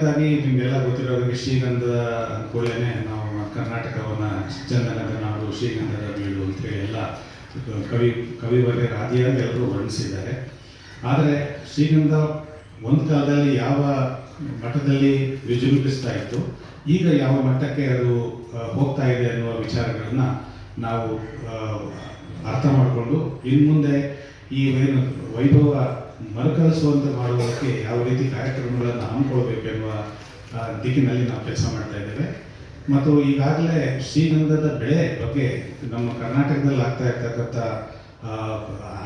ನಿಮಗೆಲ್ಲ ಗೊತ್ತಿರೋ ಶ್ರೀಗಂಧದ ಅಂದ್ಕೊಳ್ಳೇನೆ ನಾವು ಕರ್ನಾಟಕವನ್ನು ಚಂದನದ ನಾಡು, ಶ್ರೀಗಂಧದ ಬೀಡು ಅಂತೇಳಿ ಎಲ್ಲ ಕವಿವರ್ಯರ ಆದಿಯಾಗಿ ಎಲ್ಲರೂ ವರ್ಣಿಸಿದ್ದಾರೆ. ಆದರೆ ಶ್ರೀಗಂಧ ಒಂದು ಕಾಲದಲ್ಲಿ ಯಾವ ಮಟ್ಟದಲ್ಲಿ ವಿಜೃಂಭಿಸ್ತಾ ಇತ್ತು, ಈಗ ಯಾವ ಮಟ್ಟಕ್ಕೆ ಅದು ಹೋಗ್ತಾ ಇದೆ ಅನ್ನುವ ವಿಚಾರಗಳನ್ನು ನಾವು ಅರ್ಥ ಮಾಡಿಕೊಂಡು ಇನ್ನು ಮುಂದೆ ಈ ವೈಭವ ಮರುಕಳಿಸುವಂತೆ ಮಾಡುವುದಕ್ಕೆ ಯಾವ ರೀತಿ ಕಾರ್ಯಕ್ರಮಗಳನ್ನು ಹಮ್ಮಿಕೊಳ್ಬೇಕೆನ್ನುವ ದಿಕ್ಕಿನಲ್ಲಿ ನಾವು ಕೆಲಸ ಮಾಡ್ತಾ ಇದ್ದೇವೆ. ಮತ್ತು ಈಗಾಗಲೇ ಶ್ರೀಗಂಧದ ಬೆಳೆ ಬಗ್ಗೆ ನಮ್ಮ ಕರ್ನಾಟಕದಲ್ಲಿ ಆಗ್ತಾ ಇರ್ತಕ್ಕಂಥ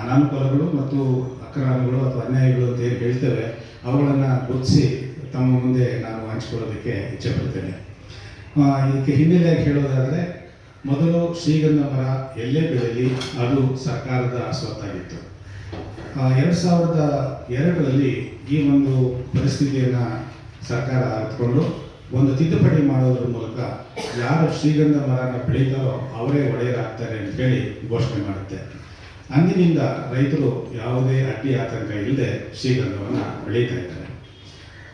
ಅನಾನುಕೂಲಗಳು ಮತ್ತು ಅಕ್ರಮಗಳು ಅಥವಾ ಅನ್ಯಾಯಗಳು ಅಂತ ಏನು ಹೇಳ್ತೇವೆ, ಅವುಗಳನ್ನು ಗುರುತಿಸಿ ತಮ್ಮ ಮುಂದೆ ನಾನು ಹಂಚಿಕೊಳ್ಳೋದಕ್ಕೆ ಇಚ್ಛೆ ಪಡ್ತೇನೆ. ಇದಕ್ಕೆ ಹಿನ್ನೆಲೆಯಾಗಿ ಹೇಳೋದಾದರೆ, ಮೊದಲು ಶ್ರೀಗಂಧ ಮರ ಎಲ್ಲೇ ಬೆಳೆಯಲಿ ಅದು ಸರ್ಕಾರದ ಸ್ವತ್ತಾಗಿತ್ತು. 2002ರಲ್ಲಿ ಈ ಒಂದು ಪರಿಸ್ಥಿತಿಯನ್ನು ಸರ್ಕಾರ ಅರಿತುಕೊಂಡು ಒಂದು ತಿದ್ದುಪಡಿ ಮಾಡೋದ್ರ ಮೂಲಕ ಯಾರು ಶ್ರೀಗಂಧ ಮರನ ಬೆಳೀತಾರೋ ಅವರೇ ಒಡೆಯರಾಗ್ತಾರೆ ಅಂತ ಹೇಳಿ ಘೋಷಣೆ ಮಾಡುತ್ತೆ. ಅಂದಿನಿಂದ ರೈತರು ಯಾವುದೇ ಅಡ್ಡಿ ಆತಂಕ ಇಲ್ಲದೆ ಶ್ರೀಗಂಧವನ್ನು ಬೆಳೀತಾ ಇದ್ದಾರೆ.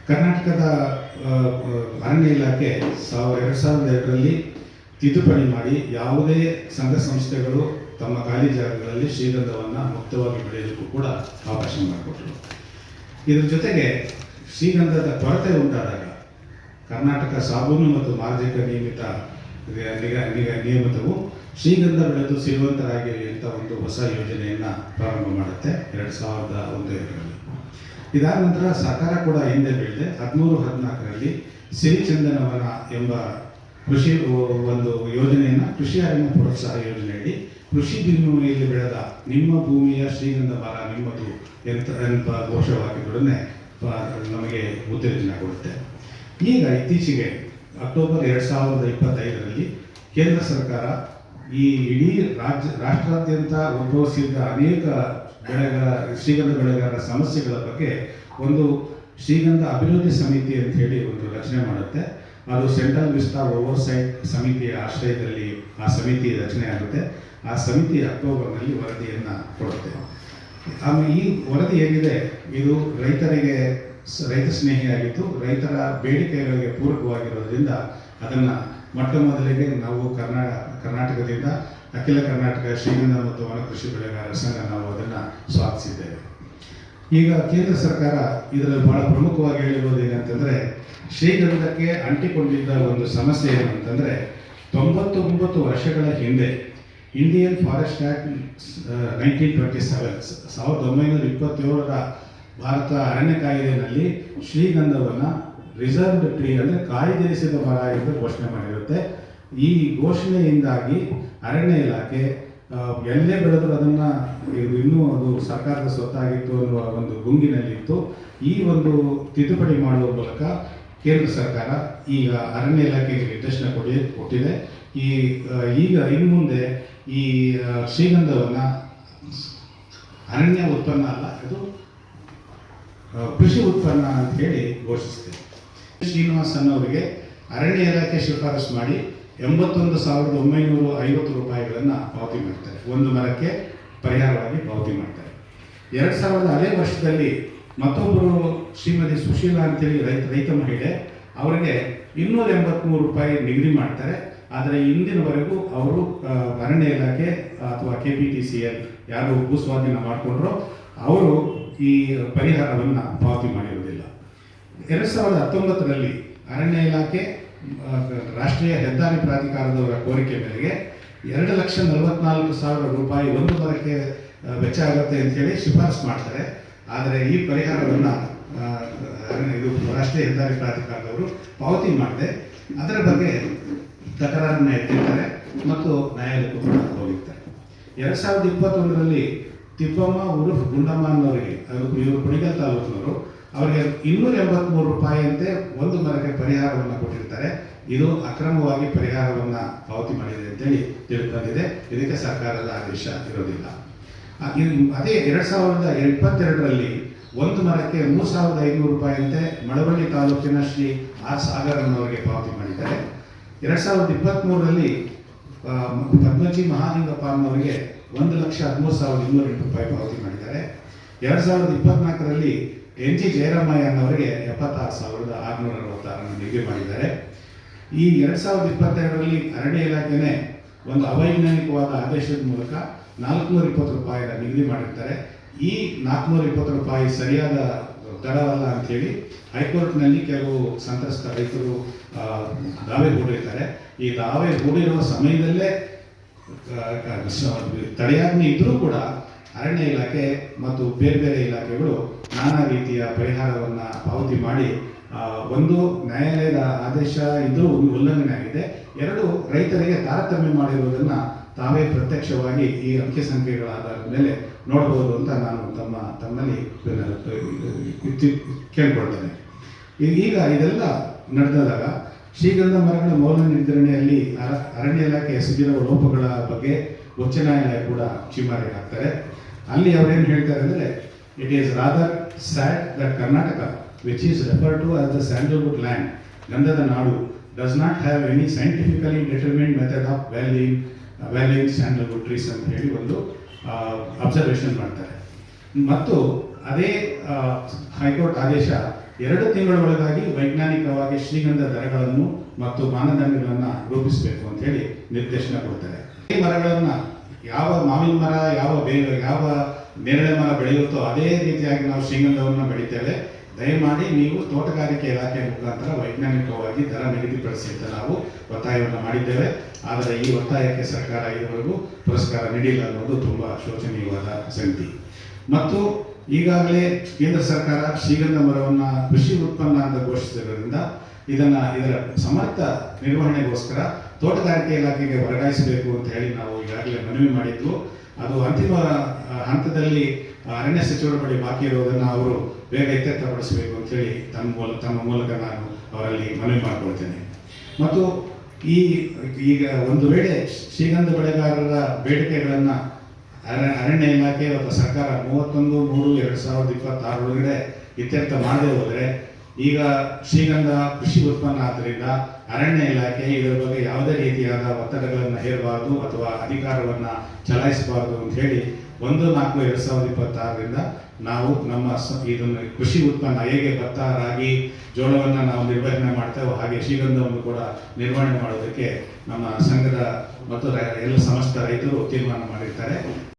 ಕರ್ನಾಟಕದ ಅರಣ್ಯ ಇಲಾಖೆ 2002ರಲ್ಲಿ ತಿದ್ದುಪಡಿ ಮಾಡಿ ಯಾವುದೇ ಸಂಘ ಸಂಸ್ಥೆಗಳು ತಮ್ಮ ಖಾಲಿ ಜಾಗಗಳಲ್ಲಿ ಶ್ರೀಗಂಧವನ್ನು ಮುಕ್ತವಾಗಿ ಬೆಳೆಯೋದಕ್ಕೂ ಕೂಡ ಅವಕಾಶ ಮಾಡಿಕೊಟ್ಟರು. ಇದರ ಜೊತೆಗೆ ಶ್ರೀಗಂಧದ ಕೊರತೆ ಉಂಟಾದಾಗ ಕರ್ನಾಟಕ ಸಾಬೂನು ಮತ್ತು ಮಾರ್ಜಕ ನಿಯಮಿತವು ಶ್ರೀಗಂಧ ಬೆಳೆದು ಸಿರಿವಂತರಾಗಿರಿ ಅಂತ ಒಂದು ಹೊಸ ಯೋಜನೆಯನ್ನು ಪ್ರಾರಂಭ ಮಾಡುತ್ತೆ 2001ರಲ್ಲಿ. ಇದಾದ ನಂತರ ಸರ್ಕಾರ ಕೂಡ ಹಿಂದೆ ಬೀಳದೆ 13-14ರಲ್ಲಿ ಸಿರಿಚಂದನವನ ಎಂಬ ಕೃಷಿ ಒಂದು ಯೋಜನೆಯನ್ನು ಕೃಷಿ ಅರಣ್ಯ ಪ್ರೋತ್ಸಾಹ ಯೋಜನೆಯಡಿ ಕೃಷಿ ಭೂಮಿಯಲ್ಲಿ ಬೆಳೆದ ನಿಮ್ಮ ಭೂಮಿಯ ಶ್ರೀಗಂಧ ಮರ ನಿಮ್ಮದು ಎಂಬ ಘೋಷವಾಕ್ಯಗಳನ್ನೇ ನಮಗೆ ಉತ್ತೇಜನ ಕೊಡುತ್ತೆ. ಈಗ ಇತ್ತೀಚೆಗೆ ಅಕ್ಟೋಬರ್ 2025ರಲ್ಲಿ ಕೇಂದ್ರ ಸರ್ಕಾರ ಈ ಇಡೀ ರಾಷ್ಟ್ರಾದ್ಯಂತ ಉದ್ಭವಿಸಿದ ಅನೇಕ ಶ್ರೀಗಂಧ ಬೆಳೆಗಾರರ ಸಮಸ್ಯೆಗಳ ಬಗ್ಗೆ ಒಂದು ಶ್ರೀಗಂಧ ಅಭಿವೃದ್ಧಿ ಸಮಿತಿ ಅಂತ ಹೇಳಿ ಒಂದು ರಚನೆ ಮಾಡುತ್ತೆ. ಅದು ಸೆಂಟ್ರಲ್ ವಿಸ್ಟಾ ಓವರ್ಸೈಟ್ ಸಮಿತಿಯ ಆಶ್ರಯದಲ್ಲಿ ಆ ಸಮಿತಿ ರಚನೆ ಆಗುತ್ತೆ. ಆ ಸಮಿತಿ ಅಕ್ಟೋಬರ್ನಲ್ಲಿ ವರದಿಯನ್ನು ಕೊಡುತ್ತೆ. ಆಮೇಲೆ ಈ ವರದಿ ಏನಿದೆ ಇದು ರೈತ ಸ್ನೇಹಿಯಾಗಿದ್ದು ರೈತರ ಬೇಡಿಕೆಗಳಿಗೆ ಪೂರಕವಾಗಿರೋದ್ರಿಂದ ಅದನ್ನು ಮೊಟ್ಟ ಮೊದಲಿಗೆ ನಾವು ಕರ್ನಾಟಕದಿಂದ ಅಖಿಲ ಕರ್ನಾಟಕ ಶ್ರೀಗಂಧ ಮತ್ತು ವನ ಕೃಷಿ ಬೆಳೆಗಾರರ ಸಂಘ ನಾವು ಅದನ್ನು ಸ್ವಾಗತಿಸಿದ್ದೇವೆ. ಈಗ ಕೇಂದ್ರ ಸರ್ಕಾರ ಇದರಲ್ಲಿ ಬಹಳ ಪ್ರಮುಖವಾಗಿ ಹೇಳಿರೋದು ಏನಂತಂದರೆ, ಶ್ರೀಗಂಧಕ್ಕೆ ಅಂಟಿಕೊಂಡಿದ್ದ ಒಂದು ಸಮಸ್ಯೆ ಏನಂತಂದರೆ 99 ವರ್ಷಗಳ ಹಿಂದೆ ಇಂಡಿಯನ್ ಫಾರೆಸ್ಟ್ ಆ್ಯಕ್ಟ್ 1927 ಭಾರತ ಅರಣ್ಯ ಕಾಯ್ದೆಯಲ್ಲಿ ಶ್ರೀಗಂಧವನ್ನು ರಿಸರ್ವ್ಡ್ ಟ್ರೀ ಅಂದರೆ ಕಾಯ್ದಿರಿಸಿದ ಮರ ಎಂದು ಘೋಷಣೆ ಮಾಡಿರುತ್ತೆ. ಈ ಘೋಷಣೆಯಿಂದಾಗಿ ಅರಣ್ಯ ಇಲಾಖೆ ಎಲ್ಲೇ ಬೆಳೆದರೂ ಅದನ್ನು ಇನ್ನೂ ಅದು ಸರ್ಕಾರದ ಸ್ವತ್ತಾಗಿತ್ತು ಅನ್ನುವ ಒಂದು ಗುಂಗಿನಲ್ಲಿತ್ತು. ಈ ಒಂದು ತಿದ್ದುಪಡಿ ಮಾಡುವ ಮೂಲಕ ಕೇಂದ್ರ ಸರ್ಕಾರ ಈಗ ಅರಣ್ಯ ಇಲಾಖೆಗೆ ನಿರ್ದೇಶನ ಕೊಟ್ಟಿದೆ. ಈಗ ಇನ್ನು ಮುಂದೆ ಈ ಶ್ರೀಗಂಧವನ್ನು ಅರಣ್ಯ ಉತ್ಪನ್ನ ಅಲ್ಲ, ಅದು ಕೃಷಿ ಉತ್ಪನ್ನ ಅಂತ ಹೇಳಿ ಘೋಷಿಸಿದೆ. ಶ್ರೀನಿವಾಸನ್ ಅವರಿಗೆ ಅರಣ್ಯ ಇಲಾಖೆ ಶಿಫಾರಸು ಮಾಡಿ 81,950 ರೂಪಾಯಿಗಳನ್ನು ಪಾವತಿ ಮಾಡ್ತಾರೆ. ಒಂದು ಮರಕ್ಕೆ ಪರಿಹಾರವಾಗಿ ಪಾವತಿ ಮಾಡ್ತಾರೆ. 2000 ಅದೇ ವರ್ಷದಲ್ಲಿ ಮತ್ತೊಬ್ಬರು ಶ್ರೀಮತಿ ಸುಶೀಲಾ ಅಂತೇಳಿ ರೈತ ಮಹಿಳೆ, ಅವರಿಗೆ 283 ರೂಪಾಯಿ ನಿಗದಿ ಮಾಡ್ತಾರೆ. ಆದರೆ ಇಂದಿನವರೆಗೂ ಅವರು ಅರಣ್ಯ ಇಲಾಖೆ ಅಥವಾ KPTCL ಯಾರು ಭೂಸ್ವಾಧೀನ ಮಾಡಿಕೊಂಡ್ರೋ ಅವರು ಈ ಪರಿಹಾರವನ್ನು ಪಾವತಿ ಮಾಡಿರುವುದಿಲ್ಲ. 2019ರಲ್ಲಿ ಅರಣ್ಯ ಇಲಾಖೆ ರಾಷ್ಟ್ರೀಯ ಹೆದ್ದಾರಿ ಪ್ರಾಧಿಕಾರದವರ ಕೋರಿಕೆ ಮೇರೆಗೆ 2,44,000 ರೂಪಾಯಿ ಒಂದು ಮರಕ್ಕೆ ವೆಚ್ಚ ಆಗುತ್ತೆ ಅಂತೇಳಿ ಶಿಫಾರಸು ಮಾಡ್ತಾರೆ. ಆದರೆ ಈ ಪರಿಹಾರವನ್ನು ಇದು ರಾಷ್ಟ್ರೀಯ ಹೆದ್ದಾರಿ ಪ್ರಾಧಿಕಾರದವರು ಪಾವತಿ ಮಾಡಿದೆ. ಅದರ ಬಗ್ಗೆ ತಕರಾರನ್ನು ಎತ್ತಿರ್ತಾರೆ ಮತ್ತು ನ್ಯಾಯಾಲಯಕ್ಕೂ ಕೂಡ ಹೋಗಿರ್ತಾರೆ. 2021ರಲ್ಲಿ ತಿಪ್ಪಮ್ಮ ಉರುಫ್ ಗುಂಡಮ್ಮ ಅನ್ನೋರಿಗೆ, ಇವರು ಕುಣಿಗಲ್ ತಾಲೂಕಿನವರು, ಅವರಿಗೆ 283 ರೂಪಾಯಿಯಂತೆ ಒಂದು ಮರಕ್ಕೆ ಪರಿಹಾರವನ್ನು ಕೊಟ್ಟಿರ್ತಾರೆ. ಇದು ಅಕ್ರಮವಾಗಿ ಪರಿಹಾರವನ್ನು ಪಾವತಿ ಮಾಡಿದೆ ಅಂತೇಳಿ ತಿಳ್ಕೊಂಡಿದೆ. ಇದಕ್ಕೆ ಸರ್ಕಾರದ ಆದೇಶ ಇರೋದಿಲ್ಲ. ಅದೇ 2022ರಲ್ಲಿ ಒಂದು ಮರಕ್ಕೆ 3,500 ರೂಪಾಯಿಯಂತೆ ಮಳವಳ್ಳಿ ತಾಲೂಕಿನ ಶ್ರೀ ಆರ್ ಸಾಗರ್ ಅನ್ನೋರಿಗೆ ಪಾವತಿ ಮಾಡಿದ್ದಾರೆ. 2023ರಲ್ಲಿ ಪದ್ಮಜಿ ಮಹಾಲಿಂಗಪ್ಪ ಅನ್ನೋರಿಗೆ 1,13,208 ರೂಪಾಯಿ ಪಾವತಿ ಮಾಡಿದ್ದಾರೆ. 2024ರಲ್ಲಿ NG ಜಯರಾಮಯ್ಯ ಅನ್ನೋರಿಗೆ 76,666 ನಿಗದಿ ಮಾಡಿದ್ದಾರೆ. ಈ 2022ರಲ್ಲಿ ಅರಣ್ಯ ಇಲಾಖೆನೇ ಒಂದು ಅವೈಜ್ಞಾನಿಕವಾದ ಆದೇಶದ ಮೂಲಕ 420 ರೂಪಾಯಿನ ನಿಗದಿ ಮಾಡಿರ್ತಾರೆ. ಈ 420 ರೂಪಾಯಿ ಸರಿಯಾದ ದರವಲ್ಲ ಅಂಥೇಳಿ ಹೈಕೋರ್ಟ್ನಲ್ಲಿ ಕೆಲವು ಸಂತ್ರಸ್ತ ರೈತರು ದಾವೆ ಹೂಡಿರ್ತಾರೆ. ಈ ದಾವೆ ಹೂಡಿರುವ ಸಮಯದಲ್ಲೇ ತಡೆಯಾಜ್ಞೆ ಇದ್ದರೂ ಕೂಡ ಅರಣ್ಯ ಇಲಾಖೆ ಮತ್ತು ಬೇರೆ ಬೇರೆ ಇಲಾಖೆಗಳು ನಾನಾ ರೀತಿಯ ಪರಿಹಾರವನ್ನು ಪಾವತಿ ಮಾಡಿ, ಒಂದು ನ್ಯಾಯಾಲಯದ ಆದೇಶ ಇದ್ರೂ ಉಲ್ಲಂಘನೆ ಆಗಿದೆ, ಎರಡು ರೈತರಿಗೆ ತಾರತಮ್ಯ ಮಾಡಿರುವುದನ್ನು ತಾವೇ ಪ್ರತ್ಯಕ್ಷವಾಗಿ ಈ ಅಂಕಿ ಸಂಖ್ಯೆಗಳ ಆಧಾರದ ಮೇಲೆ ನೋಡಬಹುದು ಅಂತ ನಾನು ತಮ್ಮಲ್ಲಿ ಕೇಳ್ಕೊಳ್ತೇನೆ. ಈಗ ಇದೆಲ್ಲ ನಡೆದಾಗ ಶ್ರೀಗಂಧ ಮರಗಳ ಮೌಲ್ಯ ನಿರ್ಧರಣೆಯಲ್ಲಿ ಅರಣ್ಯ ಇಲಾಖೆ ಎಸಗಿರುವ ಲೋಪಗಳ ಬಗ್ಗೆ ಉಚ್ಚ ನ್ಯಾಯಾಲಯ ಕೂಡ ಚೀಮಾರಿ ಹಾಕ್ತಾರೆ. ಅಲ್ಲಿ ಅವರೇನು ಹೇಳ್ತಾರೆ ಅಂದರೆ, it is rather sad that Karnataka which is referred to as the sandalwood land, ಗಂಧದ ನಾಡು, does not have any scientifically determined method of valuing sandalwood trees ಅಂತ ಹೇಳಿ ಒಂದು ಅಬ್ಸರ್ವೇಷನ್ ಮಾಡ್ತಾರೆ. ಮತ್ತು ಅದೇ ಹೈಕೋರ್ಟ್ ಆದೇಶ 2 ತಿಂಗಳ ಒಳಗಾಗಿ ವೈಜ್ಞಾನಿಕವಾಗಿ ಶ್ರೀಗಂಧ ದರಗಳನ್ನು ಮತ್ತು ಮಾನದಂಡಗಳನ್ನು ರೂಪಿಸಬೇಕು ಅಂತ ಹೇಳಿ ನಿರ್ದೇಶನ ಕೊಡ್ತಾರೆ. ಈ ಮರಗಳನ್ನು ಯಾವ ಮಾವಿನ ಮರ, ಯಾವ ನೇರಳೆ ಮರ ಬೆಳೆಯುತ್ತೋ ಅದೇ ರೀತಿಯಾಗಿ ನಾವು ಶ್ರೀಗಂಧವನ್ನು ಬೆಳಿತೇವೆ. ದಯಮಾಡಿ ನೀವು ತೋಟಗಾರಿಕೆ ಇಲಾಖೆ ಮುಖಾಂತರ ವೈಜ್ಞಾನಿಕವಾಗಿ ದರ ನಿಗದಿಪಡಿಸಿ ಅಂತ ನಾವು ಒತ್ತಾಯವನ್ನು ಮಾಡಿದ್ದೇವೆ. ಆದರೆ ಈ ಒತ್ತಾಯಕ್ಕೆ ಸರ್ಕಾರ ಇದುವರೆಗೂ ಪುರಸ್ಕಾರ ನೀಡಿಲ್ಲ ಅನ್ನೋದು ತುಂಬ ಶೋಚನೀಯವಾದ ಸಂಗತಿ. ಮತ್ತು ಈಗಾಗಲೇ ಕೇಂದ್ರ ಸರ್ಕಾರ ಶ್ರೀಗಂಧ ಮರವನ್ನು ಕೃಷಿ ಉತ್ಪನ್ನ ಅಂತ ಘೋಷಿಸಿರೋದ್ರಿಂದ ಇದರ ಸಮರ್ಥ ನಿರ್ವಹಣೆಗೋಸ್ಕರ ತೋಟಗಾರಿಕೆ ಇಲಾಖೆಗೆ ವರ್ಗಾಯಿಸಬೇಕು ಅಂತ ಹೇಳಿ ನಾವು ಈಗಾಗಲೇ ಮನವಿ ಮಾಡಿದ್ವು. ಅದು ಅಂತಿಮ ಹಂತದಲ್ಲಿ ಅರಣ್ಯ ಸಚಿವರ ಬಳಿ ಬಾಕಿ ಇರೋದನ್ನು ಅವರು ಬೇಗ ಇತ್ಯರ್ಥಪಡಿಸಬೇಕು ಅಂತೇಳಿ ತಮ್ಮ ಮೂಲಕ ನಾನು ಅವರಲ್ಲಿ ಮನವಿ ಮಾಡಿಕೊಳ್ತೇನೆ. ಮತ್ತು ಈಗ ಒಂದು ವೇಳೆ ಶ್ರೀಗಂಧ ಬೆಳೆಗಾರರ ಬೇಡಿಕೆಗಳನ್ನು ಅರಣ್ಯ ಇಲಾಖೆ ಮತ್ತು ಸರ್ಕಾರ 31/3/2026 ಒಳಗಡೆ ಇತ್ಯರ್ಥ ಮಾಡದೆ ಹೋದರೆ, ಈಗ ಶ್ರೀಗಂಧ ಕೃಷಿ ಉತ್ಪನ್ನ ಆದ್ದರಿಂದ ಅರಣ್ಯ ಇಲಾಖೆ ಇದರ ಬಗ್ಗೆ ಯಾವುದೇ ರೀತಿಯಾದ ಒತ್ತಡಗಳನ್ನು ಹೇರಬಾರದು ಅಥವಾ ಅಧಿಕಾರವನ್ನು ಚಲಾಯಿಸಬಾರದು ಅಂತ ಹೇಳಿ 1/4/2026ರಿಂದ ನಾವು ಇದನ್ನು ಕೃಷಿ ಉತ್ಪನ್ನ ಹೇಗೆ ಭತ್ತ, ರಾಗಿ, ಜೋಳವನ್ನು ನಾವು ನಿರ್ವಹಣೆ ಮಾಡ್ತೇವೋ ಹಾಗೆ ಶ್ರೀಗಂಧವನ್ನು ಕೂಡ ನಿರ್ವಹಣೆ ಮಾಡೋದಕ್ಕೆ ನಮ್ಮ ಸಂಘದ ಮತ್ತು ಎಲ್ಲ ಸಮಸ್ತ ರೈತರು ತೀರ್ಮಾನ ಮಾಡಿರ್ತಾರೆ.